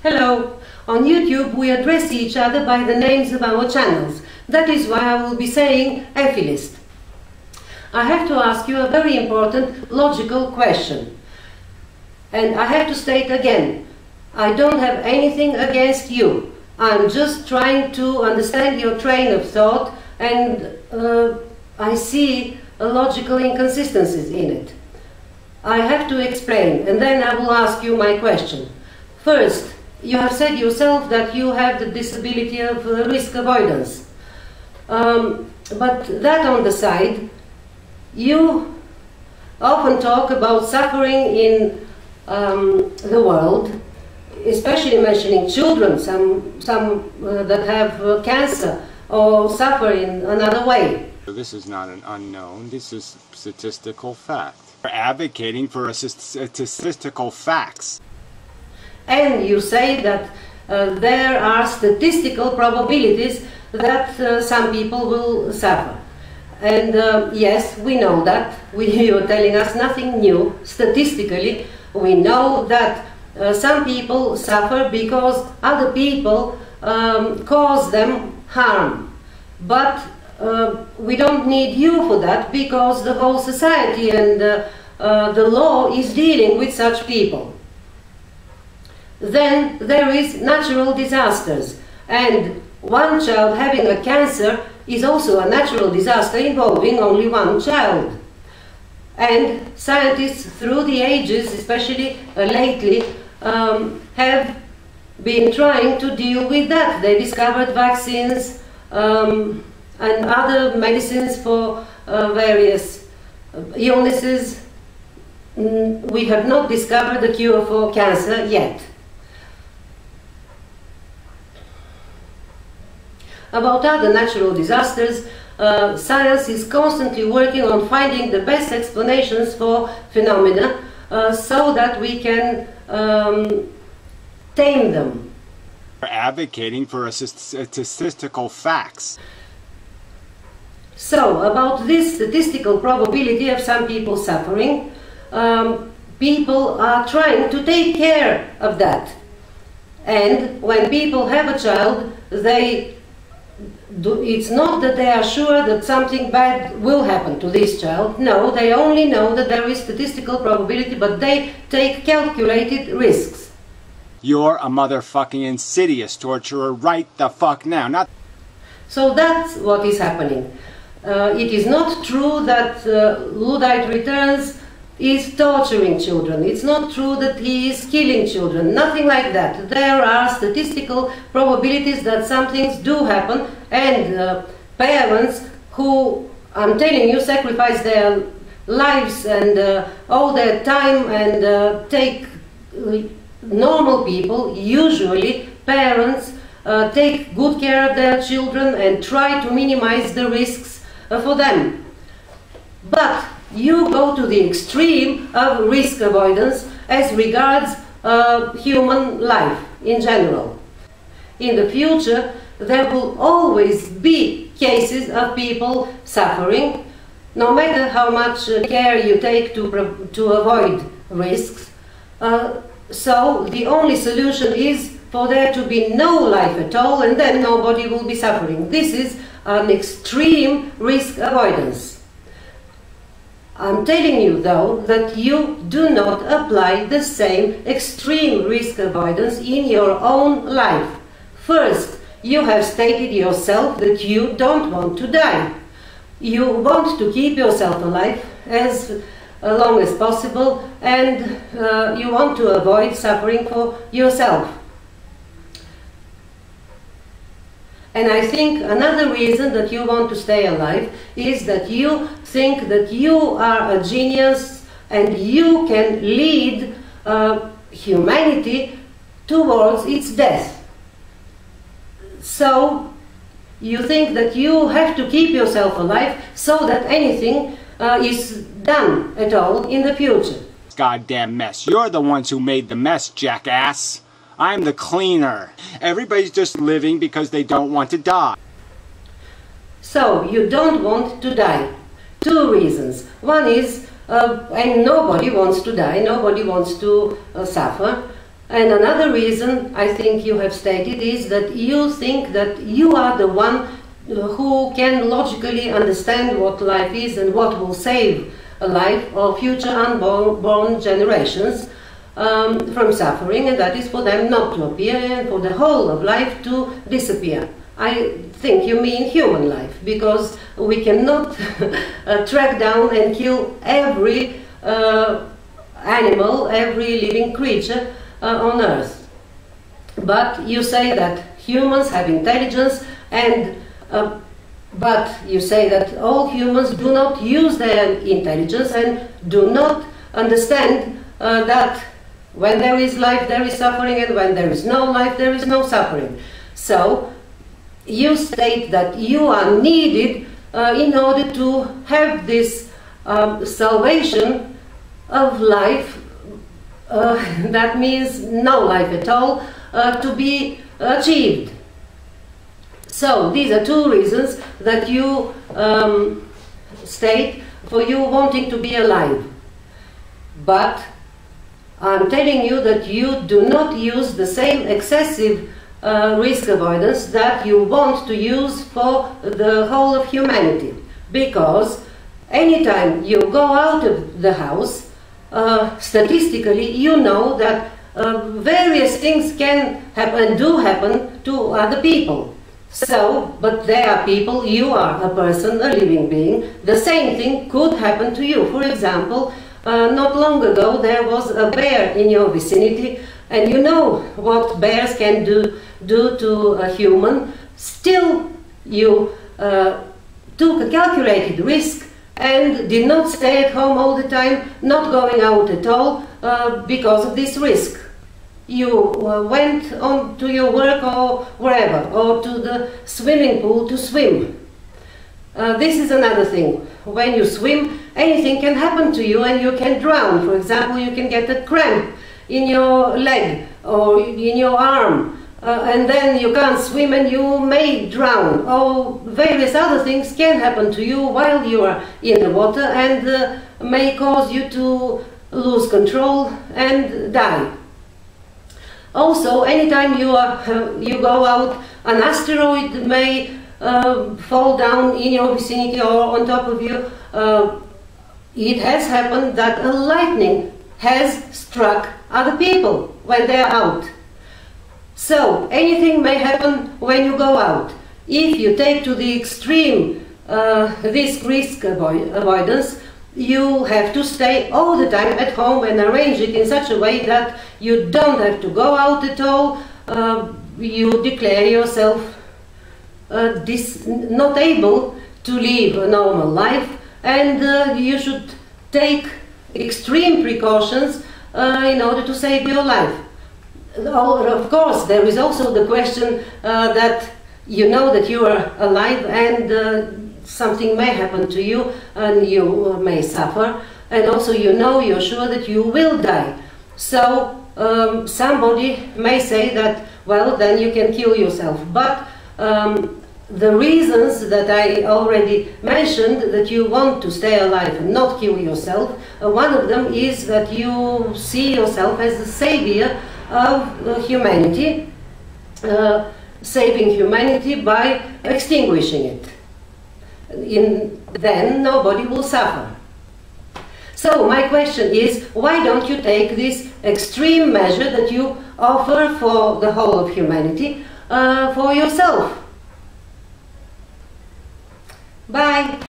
Hello! On YouTube we address each other by the names of our channels. That is why I will be saying Aphilist. I have to ask you a very important logical question. And I have to state again, I don't have anything against you. I'm just trying to understand your train of thought, and I see logical inconsistencies in it. I have to explain, and then I will ask you my question. First, you have said yourself that you have the disability of risk avoidance. But that on the side, you often talk about suffering in the world, especially mentioning children, some that have cancer or suffer in another way. This is not an unknown, this is statistical fact. We're advocating for statistical facts. And you say that there are statistical probabilities that some people will suffer. And yes, we know that. You're telling us nothing new. Statistically, we know that some people suffer because other people cause them harm. But we don't need you for that, because the whole society and the law is dealing with such people. Then there is natural disasters, and one child having a cancer is also a natural disaster involving only one child. And scientists through the ages, especially lately, have been trying to deal with that. They discovered vaccines and other medicines for various illnesses. We have not discovered the cure for cancer yet. About other natural disasters, science is constantly working on finding the best explanations for phenomena so that we can tame them. We're advocating for statistical facts. So, about this statistical probability of some people suffering, people are trying to take care of that. And when people have a child, it's not that they are sure that something bad will happen to this child. No, they only know that there is statistical probability, but they take calculated risks. You're a motherfucking insidious torturer right the fuck now. So that's what is happening. It is not true that Luddite Returns is torturing children. It's not true that he is killing children. Nothing like that. There are statistical probabilities that some things do happen, and parents who, I'm telling you, sacrifice their lives and all their time and take normal people, usually parents, take good care of their children and try to minimize the risks for them. But you go to the extreme of risk avoidance as regards human life in general. In the future, there will always be cases of people suffering, no matter how much care you take to avoid risks. So the only solution is for there to be no life at all, and then nobody will be suffering. This is an extreme risk avoidance. I'm telling you, though, that you do not apply the same extreme risk avoidance in your own life. First, you have stated yourself that you don't want to die. You want to keep yourself alive as long as possible, and you want to avoid suffering for yourself. And I think another reason that you want to stay alive is that you think that you are a genius and you can lead humanity towards its death. So you think that you have to keep yourself alive so that anything is done at all in the future. Goddamn mess. You're the ones who made the mess, jackass. I'm the cleaner. Everybody's just living because they don't want to die. So, you don't want to die. Two reasons. One is, and nobody wants to die, nobody wants to suffer. And another reason I think you have stated is that you think that you are the one who can logically understand what life is and what will save a life or future unborn generations from suffering, and that is for them not to appear and for the whole of life to disappear. I think you mean human life, because we cannot track down and kill every animal, every living creature on Earth. But you say that humans have intelligence, and but you say that all humans do not use their intelligence and do not understand that when there is life there is suffering, and when there is no life there is no suffering. So you state that you are needed in order to have this salvation of life, that means no life at all, to be achieved. So these are two reasons that you state for you wanting to be alive. But I'm telling you that you do not use the same excessive risk avoidance that you want to use for the whole of humanity. Because anytime you go out of the house, statistically you know that various things can happen, do happen to other people. So, but they are people, you are a person, a living being. The same thing could happen to you. For example, not long ago there was a bear in your vicinity, and you know what bears can do to a human. Still you took a calculated risk and did not stay at home all the time, not going out at all because of this risk. You went on to your work or wherever, or to the swimming pool to swim. This is another thing. When you swim, anything can happen to you and you can drown. For example, you can get a cramp in your leg or in your arm, and then you can't swim and you may drown. Or various other things can happen to you while you are in the water and may cause you to lose control and die. Also, anytime you go out, an asteroid may fall down in your vicinity or on top of you. It has happened that a lightning has struck other people when they are out. So anything may happen when you go out. If you take to the extreme this risk avoidance, you have to stay all the time at home and arrange it in such a way that you don't have to go out at all. You declare yourself not able to live a normal life, and you should take extreme precautions in order to save your life. Of course, there is also the question that you know that you are alive and something may happen to you and you may suffer, and also you know, you're sure that you will die. So somebody may say that, well, then you can kill yourself. But the reasons that I already mentioned, that you want to stay alive and not kill yourself, one of them is that you see yourself as the savior of humanity, saving humanity by extinguishing it. Then nobody will suffer. So my question is, why don't you take this extreme measure that you offer for the whole of humanity for yourself? Bye.